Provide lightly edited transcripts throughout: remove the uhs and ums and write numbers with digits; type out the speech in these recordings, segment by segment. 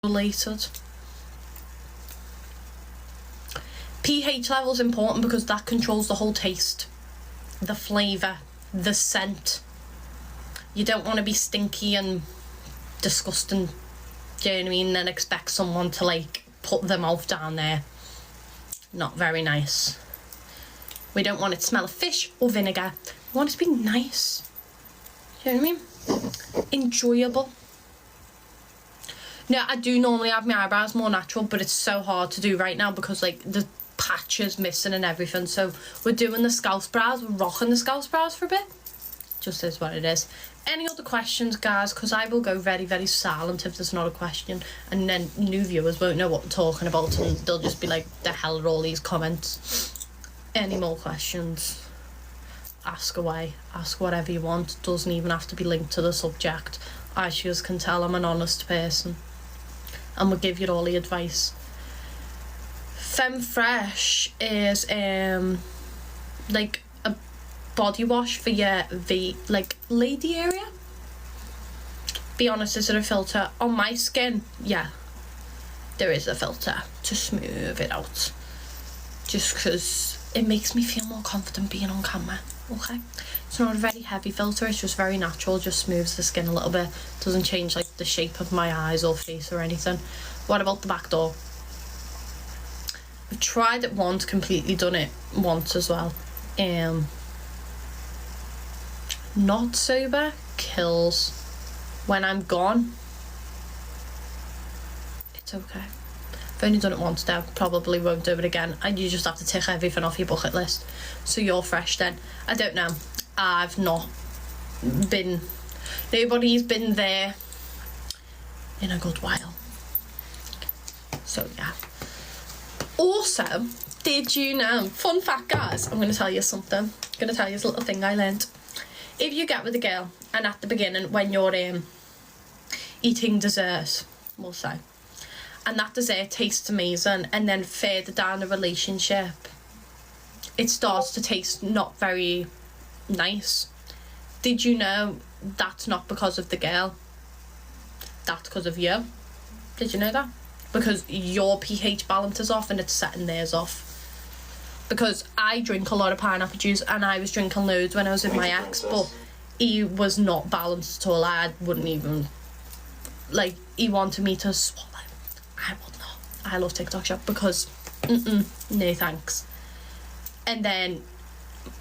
related. pH level is important because that controls the whole taste, the flavour, the scent. You don't want to be stinky and disgusting, do you know what I mean, and expect someone to like put their mouth down there. Not very nice. We don't want it to smell of fish or vinegar. We want it to be nice. Do you know what I mean? Enjoyable. Now, I do normally have my eyebrows more natural, but it's so hard to do right now because like the patches missing and everything. So we're doing the Scouse brows. We're rocking the Scouse brows for a bit. Just is what it is. Any other questions, guys? Because I will go very, very silent if there's not a question, and then new viewers won't know what we're talking about, and they'll just be like, the hell are all these comments? Any more questions? Ask away. Ask whatever you want. It doesn't even have to be linked to the subject. As you can tell, I'm an honest person, and we'll give you all the advice. Femme Fresh is like a body wash for your like lady area. Be honest, is it a filter? On my skin, yeah, there is a filter to smooth it out, just because it makes me feel more confident being on camera. Okay, it's not a very heavy filter, it's just very natural, just smooths the skin a little bit, doesn't change like the shape of my eyes or face or anything. What about the back door? I've tried it once, completely done it once as well. Not sober kills. When I'm gone, it's okay. I've only done it once now, probably won't do it again, and you just have to tick everything off your bucket list. So you're fresh then. I don't know, I've not been, nobody's been there in a good while. So yeah. Also, did you know, fun fact guys, I'm going to tell you something. I'm going to tell you this little thing I learned. If you get with a girl and at the beginning when you're eating dessert, we'll say, and that dessert tastes amazing, and then further down the relationship it starts to taste not very nice, did you know that's not because of the girl, that's because of you? Did you know that? Because your pH balance is off and it's setting theirs off. Because I drink a lot of pineapple juice, and I was drinking loads when I was with my ex, but he was not balanced at all. I wouldn't even, like, he wanted me to swallow. I would not. I love TikTok Shop because no thanks. And then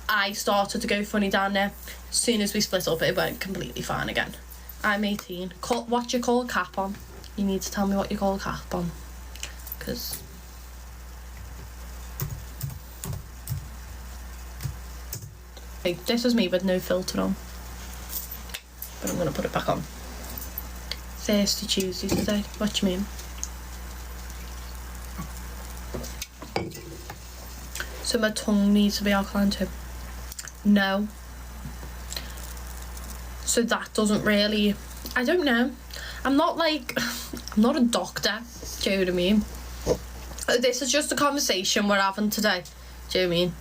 I started to go funny down there. As soon as we split up, it went completely fine again. I'm 18. What you call a cap on? You need to tell me what you call a cap on, because this is me with no filter on, but I'm gonna put it back on. Thirsty Tuesday today. What do you mean? So my tongue needs to be alkaline too? No. So that doesn't really, I don't know. I'm not like, I'm not a doctor, do you know what I mean? This is just a conversation we're having today, do you know what I mean?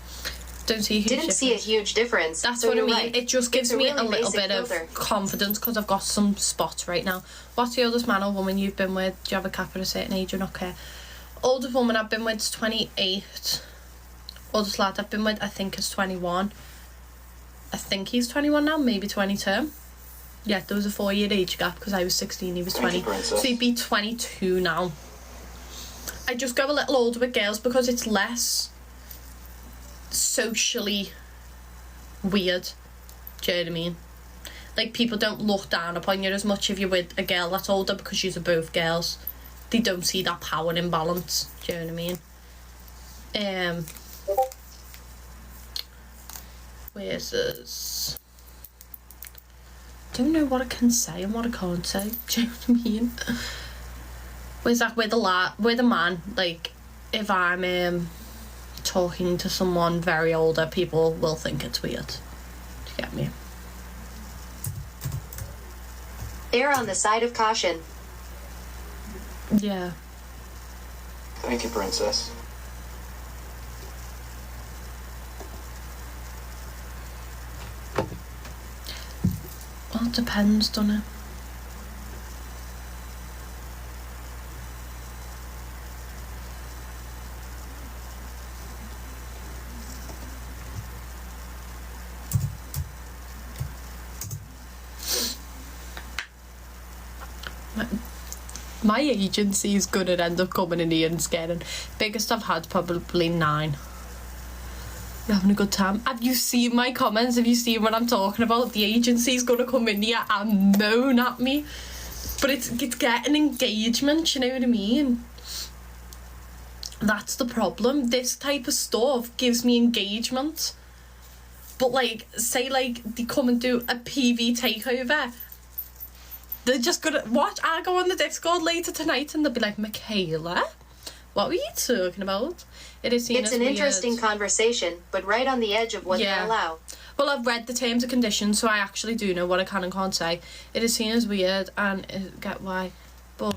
Don't see a huge difference. See a huge difference. That's so what I mean. Right. It just gives me a little bit of confidence because I've got some spots right now. What's the oldest man or woman you've been with? Do you have a cap at a certain age or not care? Oldest woman I've been with is 28. Oldest lad I've been with, I think, is 21. I think he's 21 now, maybe 22. Yeah, there was a 4-year age gap because I was 16, he was 20. So he'd be 22 now. I just go a little older with girls because it's less socially weird. Do you know what I mean? Like, people don't look down upon you as much if you're with a girl that's older because you're both girls. They don't see that power imbalance. Do you know what I mean? Where's this? Don't know what I can say and what I can't say. Do you know what I mean? Whereas like with a man, like if I'm talking to someone very older, people will think it's weird. Do you get me? Err on the side of caution. Yeah. Thank you, princess. Well, it depends, doesn't it? My agency is gonna end up coming in here and scaring. Biggest I've had probably 9. You're having a good time. Have you seen my comments? Have you seen what I'm talking about? The agency's gonna come in here and moan at me. But it's getting engagement, you know what I mean? That's the problem. This type of stuff gives me engagement. But like, say like they come and do a PV takeover. They're just gonna watch. I go on the Discord later tonight and they'll be like, Michaela, what were you talking about? It's an interesting conversation, but right on the edge of what they allow. Well, I've read the terms and conditions, so I actually do know what I can and can't say. It is seen as weird, and I get why. But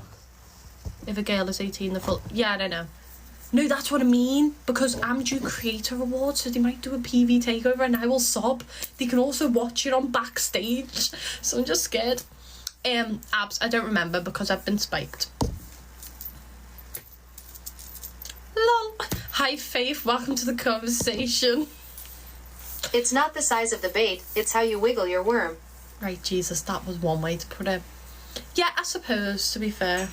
if a girl is 18, the full... Yeah, I don't know. No, that's what I mean. Because I'm due Creator Awards, so they might do a PV takeover, and I will sob. They can also watch it on backstage. So I'm just scared. Abs, I don't remember because I've been spiked. Lol. Hi, Faith. Welcome to the conversation. It's not the size of the bait, it's how you wiggle your worm. Right, Jesus, that was one way to put it. Yeah, I suppose, to be fair.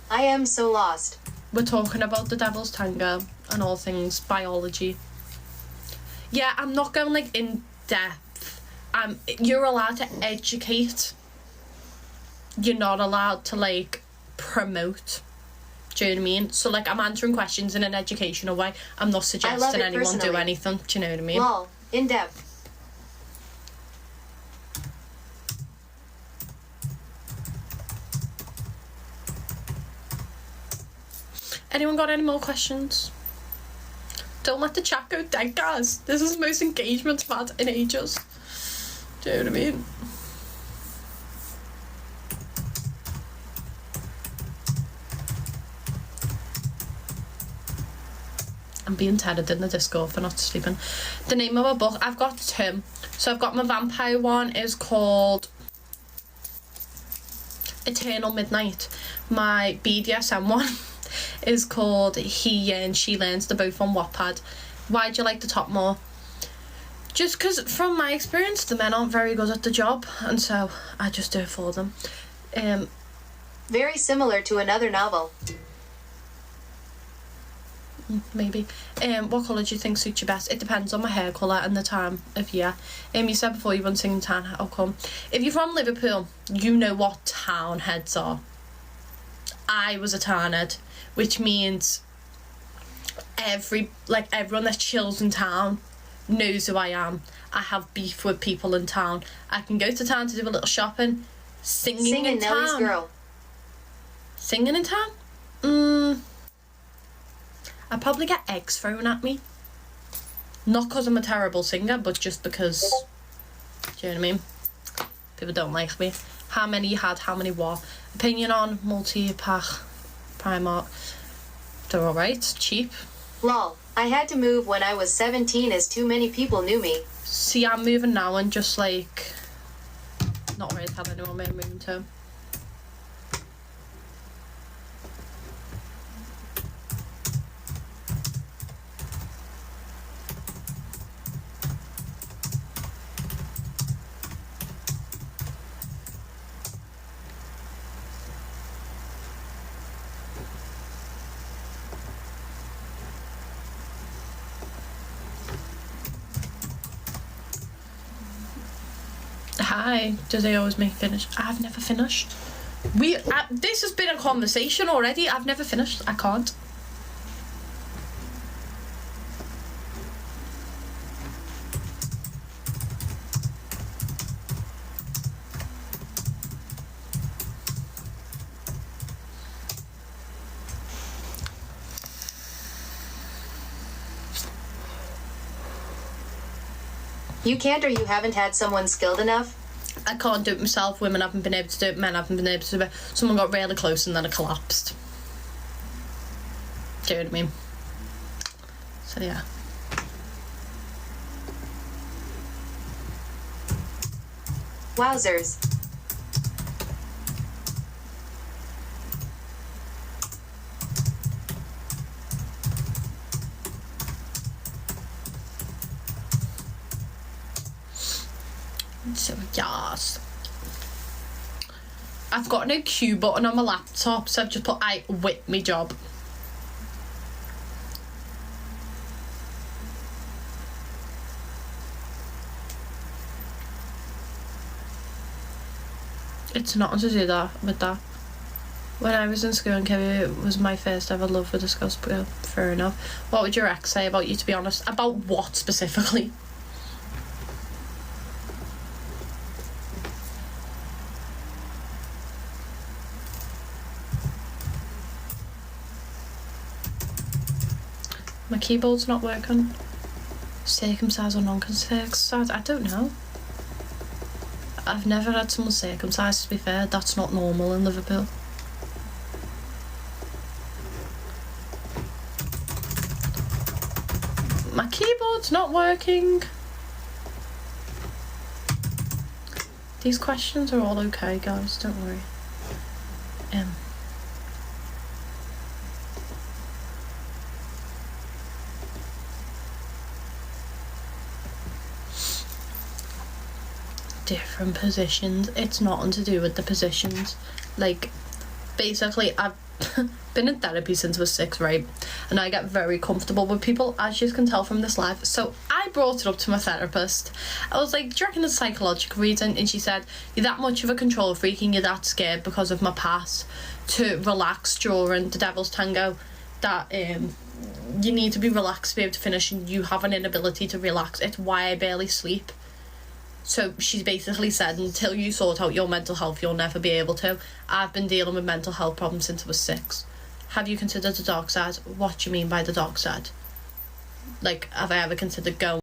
I am so lost. We're talking about the Devil's Tango and all things biology. Yeah, I'm not going, like, in depth. You're allowed to educate. You're not allowed to, like, promote. Do you know what I mean? So, like, I'm answering questions in an educational way. I'm not suggesting anyone do anything. Do you know what I mean? Lol. In depth. Anyone got any more questions? Don't let the chat go dead, guys. This is the most engagement I've had in ages. Do you know what I mean? I'm being tethered in the Discord for not sleeping. The name of a book, I've got 2. So I've got my vampire one, is called Eternal Midnight. My BDSM one is called He and She Learns. They're both on Wattpad. Why do you like the top more? Just because from my experience the men aren't very good at the job, and so I just do it for them. Very similar to another novel. Maybe. What colour do you think suits you best? It depends on my hair colour and the time of year. You said before you weren't singing tan. How come? If you're from Liverpool, you know what town heads are. I was a town head, which means everyone that chills in town knows who I am. I have beef with people in town. I can go to town to do a little shopping. Singing in town. Nellie's Girl. Singing in town? I'd probably get eggs thrown at me. Not because I'm a terrible singer, but just because, do you know what I mean? People don't like me. How many you had, how many what? Opinion on multi-pack, Primark. They're alright, cheap. Lol. I had to move when I was 17 as too many people knew me. See, I'm moving now and just like, not really telling anyone where I'm moving to. Hi, do they always make finish? I've never finished. This has been a conversation already. I've never finished. I can't. You can't, or you haven't had someone skilled enough? I can't do it myself. Women haven't been able to do it. Men haven't been able to do it. Someone got really close and then it collapsed. Do you know what I mean? So yeah. Wowzers. So yes. I've got no Q button on my laptop, so I've just put I with me job. It's not to do that with that. When I was in school and Kevin, it was my first ever love with a Scouse girl. Fair enough. What would your ex say about you, to be honest? About what specifically? My keyboard's not working. Circumcised or non-circumcised? I don't know. I've never had someone circumcised, to be fair. That's not normal in Liverpool. My keyboard's not working. These questions are all okay, guys. Don't worry. Different positions. It's nothing to do with the positions. Like, basically, I've been in therapy since I was 6, right? And I get very comfortable with people, as you can tell from this live. So I brought it up to my therapist. I was like, do you reckon it's a psychological reason? And she said, you're that much of a control freak and you're that scared because of my past to relax during the Devil's Tango, that you need to be relaxed to be able to finish, and you have an inability to relax. It's why I barely sleep. So she's basically said, until you sort out your mental health, you'll never be able to. I've been dealing with mental health problems since I was 6. Have you considered the dark side? What do you mean by the dark side? Like, have I ever considered going